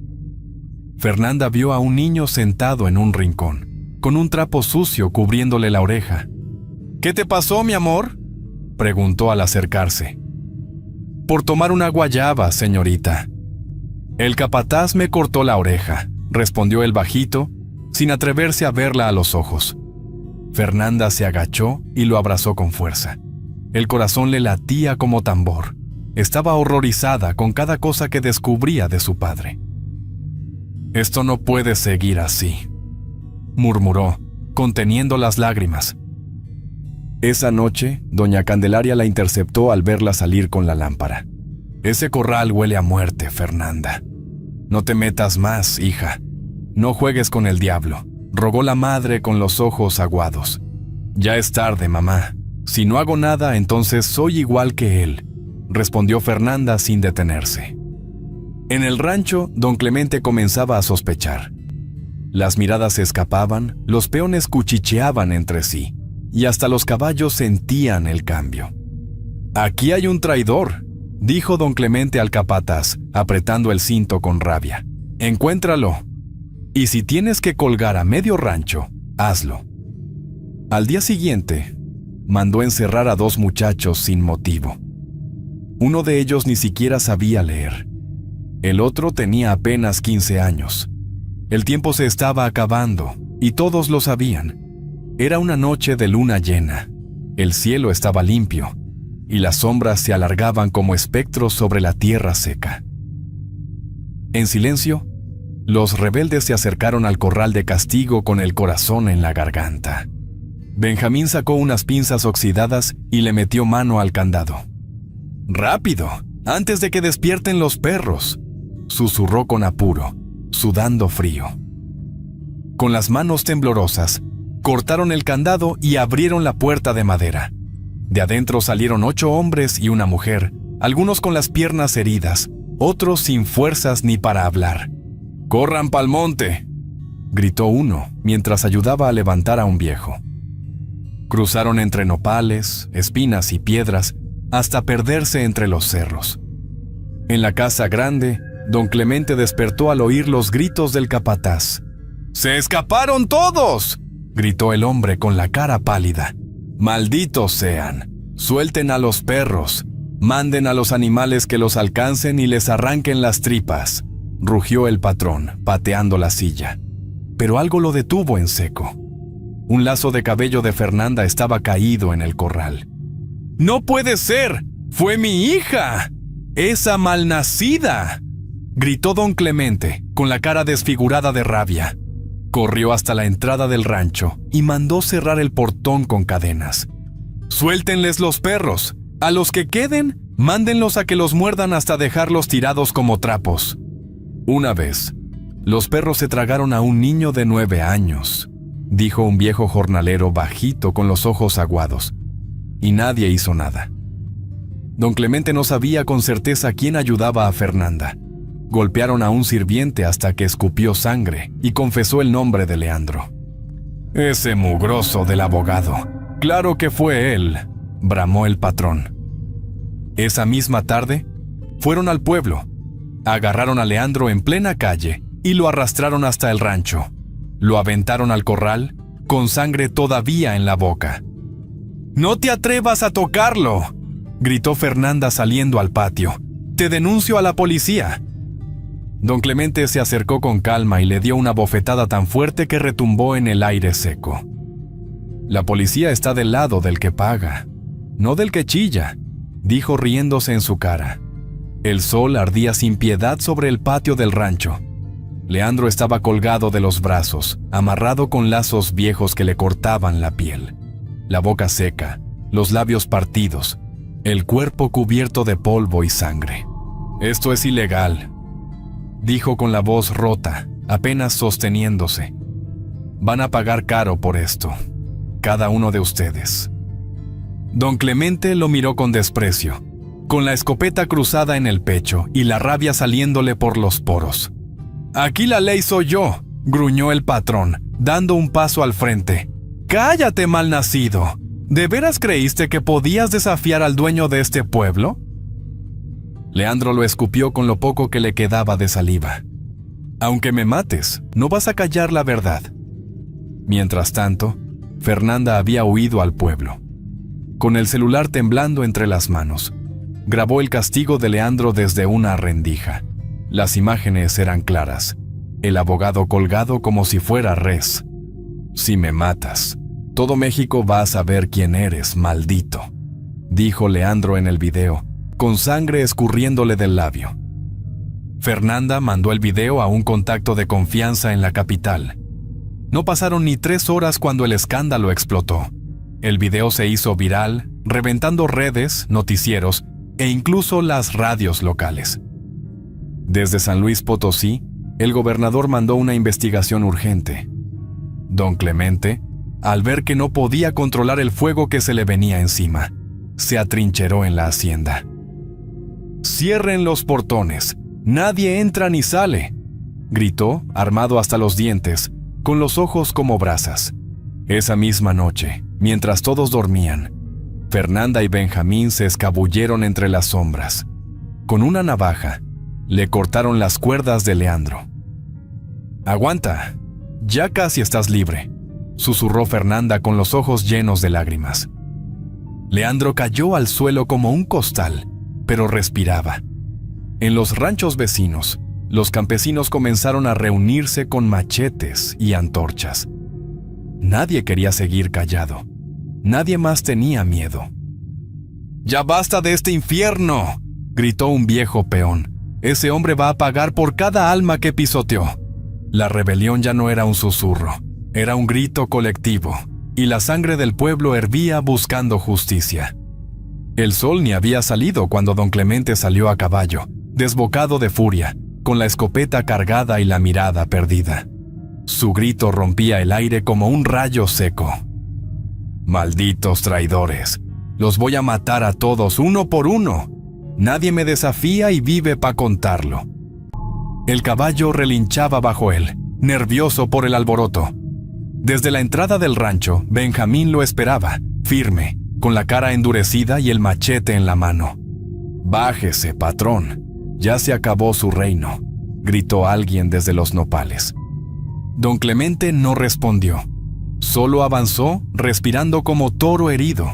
Fernanda vio a un niño sentado en un rincón, con un trapo sucio cubriéndole la oreja. «¿Qué te pasó, mi amor?», preguntó al acercarse. «Por tomar una guayaba, señorita». «El capataz me cortó la oreja», respondió el bajito, sin atreverse a verla a los ojos. Fernanda se agachó y lo abrazó con fuerza. El corazón le latía como tambor. Estaba horrorizada con cada cosa que descubría de su padre. «Esto no puede seguir así», murmuró, conteniendo las lágrimas. Esa noche, doña Candelaria la interceptó al verla salir con la lámpara. «Ese corral huele a muerte, Fernanda. No te metas más, hija. No juegues con el diablo», rogó la madre con los ojos aguados. «Ya es tarde, mamá. Si no hago nada, entonces soy igual que él», respondió Fernanda sin detenerse. En el rancho, don Clemente comenzaba a sospechar. Las miradas se escapaban, los peones cuchicheaban entre sí, y hasta los caballos sentían el cambio. «Aquí hay un traidor», dijo don Clemente al capataz, apretando el cinto con rabia. «Encuéntralo. Y si tienes que colgar a medio rancho, hazlo». Al día siguiente, mandó encerrar a 2 muchachos sin motivo. Uno de ellos ni siquiera sabía leer. El otro tenía apenas 15 años. El tiempo se estaba acabando, y todos lo sabían. Era una noche de luna llena. El cielo estaba limpio, y las sombras se alargaban como espectros sobre la tierra seca. En silencio, los rebeldes se acercaron al corral de castigo con el corazón en la garganta. Benjamín sacó unas pinzas oxidadas y le metió mano al candado. «¡Rápido! ¡Antes de que despierten los perros!», susurró con apuro, sudando frío. Con las manos temblorosas, cortaron el candado y abrieron la puerta de madera. De adentro salieron 8 hombres y una mujer, algunos con las piernas heridas, otros sin fuerzas ni para hablar. «¡Corran pa'l monte!», gritó uno, mientras ayudaba a levantar a un viejo. Cruzaron entre nopales, espinas y piedras, hasta perderse entre los cerros. En la casa grande, don Clemente despertó al oír los gritos del capataz. «¡Se escaparon todos!», gritó el hombre con la cara pálida. «¡Malditos sean! Suelten a los perros. Manden a los animales que los alcancen y les arranquen las tripas», rugió el patrón, pateando la silla. Pero algo lo detuvo en seco. Un lazo de cabello de Fernanda estaba caído en el corral. «¡No puede ser! ¡Fue mi hija! ¡Esa malnacida!», gritó don Clemente, con la cara desfigurada de rabia. Corrió hasta la entrada del rancho y mandó cerrar el portón con cadenas. «Suéltenles los perros. A los que queden, mándenlos a que los muerdan hasta dejarlos tirados como trapos». Una vez, los perros se tragaron a un niño de 9 años, dijo un viejo jornalero bajito con los ojos aguados, y nadie hizo nada. Don Clemente no sabía con certeza quién ayudaba a Fernanda. Golpearon a un sirviente hasta que escupió sangre y confesó el nombre de Leandro. «Ese mugroso del abogado. Claro que fue él», bramó el patrón. Esa misma tarde, fueron al pueblo, agarraron a Leandro en plena calle y lo arrastraron hasta el rancho. Lo aventaron al corral, con sangre todavía en la boca. «¡No te atrevas a tocarlo!», gritó Fernanda saliendo al patio. «¡Te denuncio a la policía!». Don Clemente se acercó con calma y le dio una bofetada tan fuerte que retumbó en el aire seco. «La policía está del lado del que paga, no del que chilla», dijo riéndose en su cara. El sol ardía sin piedad sobre el patio del rancho. Leandro estaba colgado de los brazos, amarrado con lazos viejos que le cortaban la piel. La boca seca, los labios partidos, el cuerpo cubierto de polvo y sangre. «Esto es ilegal», dijo con la voz rota, apenas sosteniéndose. «Van a pagar caro por esto, cada uno de ustedes». Don Clemente lo miró con desprecio, con la escopeta cruzada en el pecho y la rabia saliéndole por los poros. «Aquí la ley soy yo», gruñó el patrón, dando un paso al frente. «¡Cállate, malnacido! ¿De veras creíste que podías desafiar al dueño de este pueblo?». Leandro lo escupió con lo poco que le quedaba de saliva. «Aunque me mates, no vas a callar la verdad». Mientras tanto, Fernanda había huido al pueblo. Con el celular temblando entre las manos, grabó el castigo de Leandro desde una rendija. Las imágenes eran claras. el abogado colgado como si fuera res. «Si me matas, todo México va a saber quién eres, maldito», dijo Leandro en el video, con sangre escurriéndole del labio. Fernanda mandó el video a un contacto de confianza en la capital. No pasaron ni 3 horas cuando el escándalo explotó. El video se hizo viral, reventando redes, noticieros e incluso las radios locales. Desde San Luis Potosí, el gobernador mandó una investigación urgente. Don Clemente, al ver que no podía controlar el fuego que se le venía encima, se atrincheró en la hacienda. «Cierren los portones, nadie entra ni sale», gritó, armado hasta los dientes, con los ojos como brasas. Esa misma noche, mientras todos dormían, Fernanda y Benjamín se escabulleron entre las sombras. Con una navaja, le cortaron las cuerdas de Leandro. «Aguanta, ya casi estás libre», susurró Fernanda con los ojos llenos de lágrimas. Leandro cayó al suelo como un costal, pero respiraba. En los ranchos vecinos, los campesinos comenzaron a reunirse con machetes y antorchas. Nadie quería seguir callado. Nadie más tenía miedo. «¡Ya basta de este infierno!», gritó un viejo peón. «Ese hombre va a pagar por cada alma que pisoteó». La rebelión ya no era un susurro, era un grito colectivo, y la sangre del pueblo hervía buscando justicia. El sol ni había salido cuando don Clemente salió a caballo, desbocado de furia, con la escopeta cargada y la mirada perdida. Su grito rompía el aire como un rayo seco. «Malditos traidores, los voy a matar a todos uno por uno. Nadie me desafía y vive para contarlo». El caballo relinchaba bajo él, nervioso por el alboroto. Desde la entrada del rancho, Benjamín lo esperaba, firme, con la cara endurecida y el machete en la mano. «Bájese, patrón, ya se acabó su reino», gritó alguien desde los nopales. Don Clemente no respondió, solo avanzó, respirando como toro herido.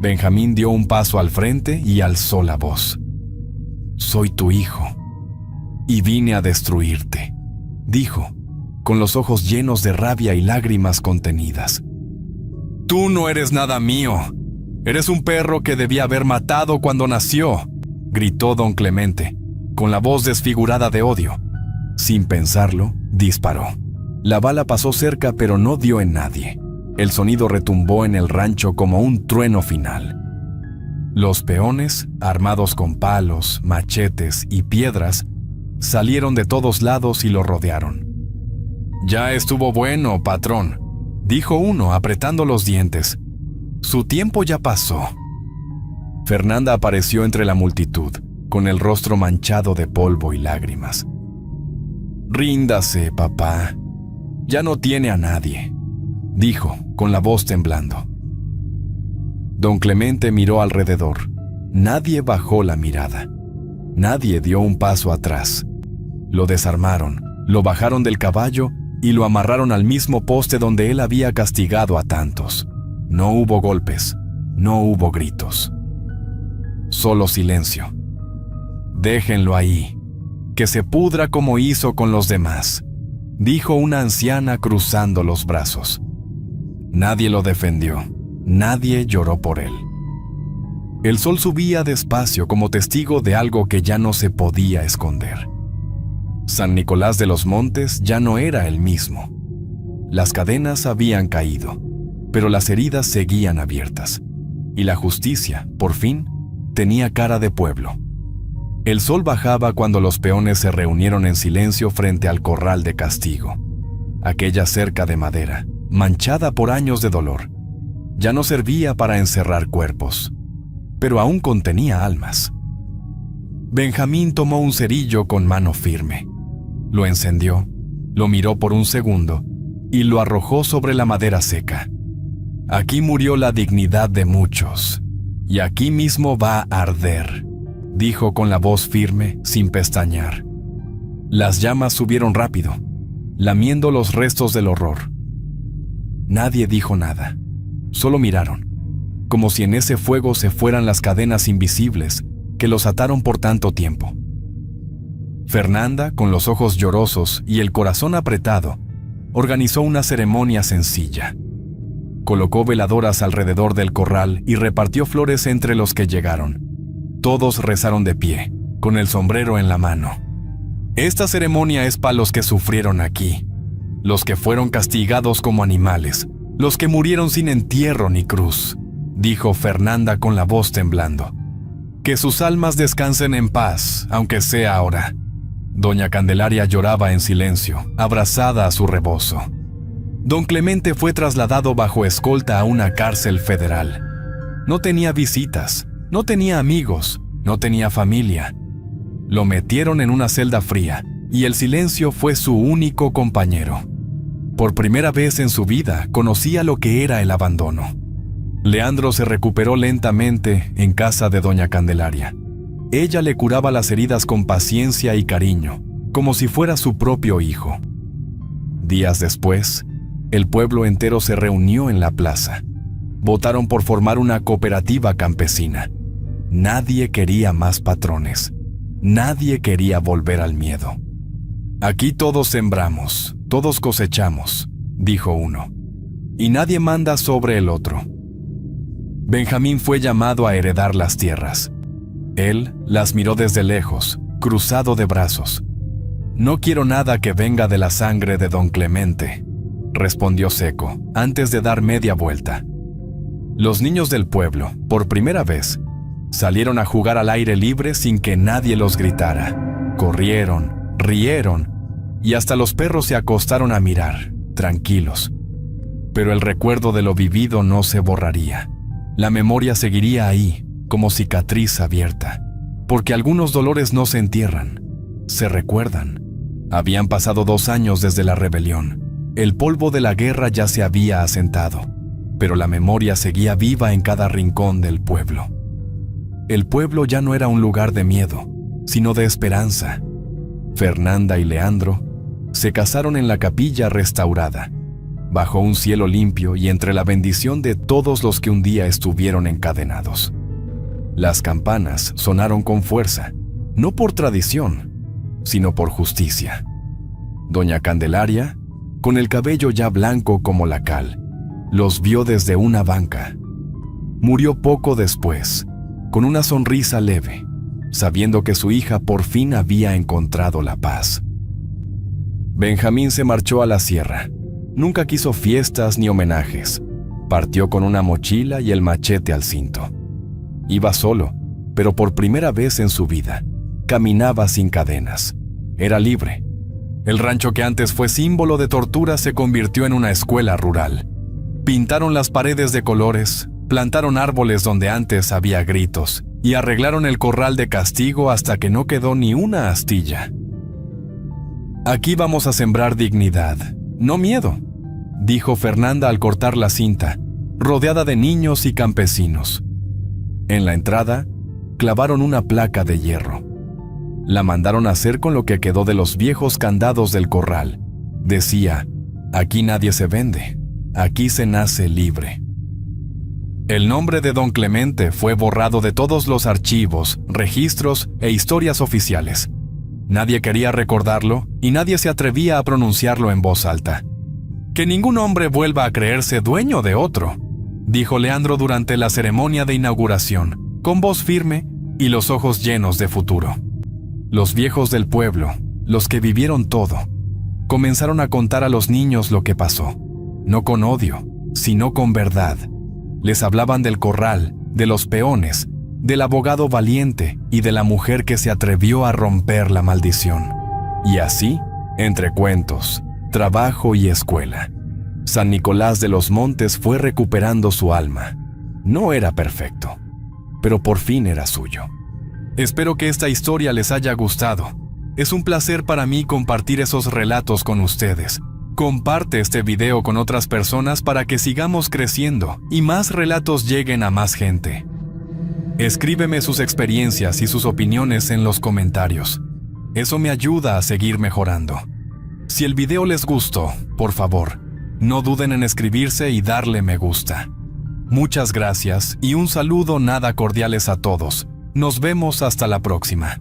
Benjamín dio un paso al frente y alzó la voz. «Soy tu hijo, y vine a destruirte», dijo, con los ojos llenos de rabia y lágrimas contenidas. «Tú no eres nada mío. Eres un perro que debía haber matado cuando nació», gritó don Clemente, con la voz desfigurada de odio. Sin pensarlo, disparó. La bala pasó cerca, pero no dio en nadie. El sonido retumbó en el rancho como un trueno final. Los peones, armados con palos, machetes y piedras, salieron de todos lados y lo rodearon. «Ya estuvo bueno, patrón», dijo uno apretando los dientes. «Su tiempo ya pasó». Fernanda apareció entre la multitud, con el rostro manchado de polvo y lágrimas. «Ríndase, papá. Ya no tiene a nadie», dijo, con la voz temblando. Don Clemente miró alrededor. Nadie bajó la mirada. Nadie dio un paso atrás. Lo desarmaron, lo bajaron del caballo y lo amarraron al mismo poste donde él había castigado a tantos. No hubo golpes, no hubo gritos. Solo silencio. «Déjenlo ahí, que se pudra como hizo con los demás», dijo una anciana cruzando los brazos. Nadie lo defendió, nadie lloró por él. El sol subía despacio como testigo de algo que ya no se podía esconder. San Nicolás de los Montes ya no era el mismo. Las cadenas habían caído, pero las heridas seguían abiertas, y la justicia, por fin, tenía cara de pueblo. El sol bajaba cuando los peones se reunieron en silencio frente al corral de castigo. Aquella cerca de madera, manchada por años de dolor, ya no servía para encerrar cuerpos, pero aún contenía almas. Benjamín tomó un cerillo con mano firme. Lo encendió, lo miró por un segundo y lo arrojó sobre la madera seca. «Aquí murió la dignidad de muchos, y aquí mismo va a arder», dijo con la voz firme, sin pestañear. Las llamas subieron rápido, lamiendo los restos del horror. Nadie dijo nada, solo miraron, como si en ese fuego se fueran las cadenas invisibles que los ataron por tanto tiempo. Fernanda, con los ojos llorosos y el corazón apretado, organizó una ceremonia sencilla. Colocó veladoras alrededor del corral y repartió flores entre los que llegaron. Todos rezaron de pie, con el sombrero en la mano. Esta ceremonia es para los que sufrieron aquí, los que fueron castigados como animales, los que murieron sin entierro ni cruz, dijo Fernanda con la voz temblando. Que sus almas descansen en paz, aunque sea ahora. Doña Candelaria lloraba en silencio, abrazada a su rebozo. Don Clemente fue trasladado bajo escolta a una cárcel federal. No tenía visitas, no tenía amigos, no tenía familia. Lo metieron en una celda fría y el silencio fue su único compañero. Por primera vez en su vida conocía lo que era el abandono. Leandro se recuperó lentamente en casa de Doña Candelaria. Ella le curaba las heridas con paciencia y cariño, como si fuera su propio hijo. Días después, el pueblo entero se reunió en la plaza. Votaron por formar una cooperativa campesina. Nadie quería más patrones. Nadie quería volver al miedo. Aquí todos sembramos, todos cosechamos, dijo uno, y nadie manda sobre el otro. Benjamín fue llamado a heredar las tierras. Él las miró desde lejos, cruzado de brazos. No quiero nada que venga de la sangre de don Clemente, respondió seco, antes de dar media vuelta. Los niños del pueblo, por primera vez, salieron a jugar al aire libre sin que nadie los gritara. Corrieron, rieron, y hasta los perros se acostaron a mirar, tranquilos. Pero el recuerdo de lo vivido no se borraría. La memoria seguiría ahí, como cicatriz abierta, porque algunos dolores no se entierran, se recuerdan. Habían pasado 2 años desde la rebelión. El polvo de la guerra ya se había asentado, pero la memoria seguía viva en cada rincón del pueblo. El pueblo ya no era un lugar de miedo, sino de esperanza. Fernanda y Leandro se casaron en la capilla restaurada, bajo un cielo limpio y entre la bendición de todos los que un día estuvieron encadenados. Las campanas sonaron con fuerza, no por tradición, sino por justicia. Doña Candelaria, con el cabello ya blanco como la cal, los vio desde una banca. Murió poco después, con una sonrisa leve, sabiendo que su hija por fin había encontrado la paz. Benjamín se marchó a la sierra. Nunca quiso fiestas ni homenajes. Partió con una mochila y el machete al cinto. Iba solo, pero por primera vez en su vida, caminaba sin cadenas. Era libre. El rancho que antes fue símbolo de tortura se convirtió en una escuela rural. Pintaron las paredes de colores, plantaron árboles donde antes había gritos y arreglaron el corral de castigo hasta que no quedó ni una astilla. Aquí vamos a sembrar dignidad, no miedo, dijo Fernanda al cortar la cinta, rodeada de niños y campesinos. En la entrada, clavaron una placa de hierro. La mandaron a hacer con lo que quedó de los viejos candados del corral. Decía, aquí nadie se vende, aquí se nace libre. El nombre de don Clemente fue borrado de todos los archivos, registros e historias oficiales. Nadie quería recordarlo y nadie se atrevía a pronunciarlo en voz alta. Que ningún hombre vuelva a creerse dueño de otro, dijo Leandro durante la ceremonia de inauguración, con voz firme y los ojos llenos de futuro. Los viejos del pueblo, los que vivieron todo, comenzaron a contar a los niños lo que pasó, no con odio, sino con verdad. Les hablaban del corral, de los peones, del abogado valiente y de la mujer que se atrevió a romper la maldición. Y así, entre cuentos, trabajo y escuela, San Nicolás de los Montes fue recuperando su alma. No era perfecto, pero por fin era suyo. Espero que esta historia les haya gustado. Es un placer para mí compartir esos relatos con ustedes. Comparte este video con otras personas para que sigamos creciendo y más relatos lleguen a más gente. Escríbeme sus experiencias y sus opiniones en los comentarios. Eso me ayuda a seguir mejorando. Si el video les gustó, por favor, no duden en escribirse y darle me gusta. Muchas gracias y un saludo nada cordiales a todos. Nos vemos hasta la próxima.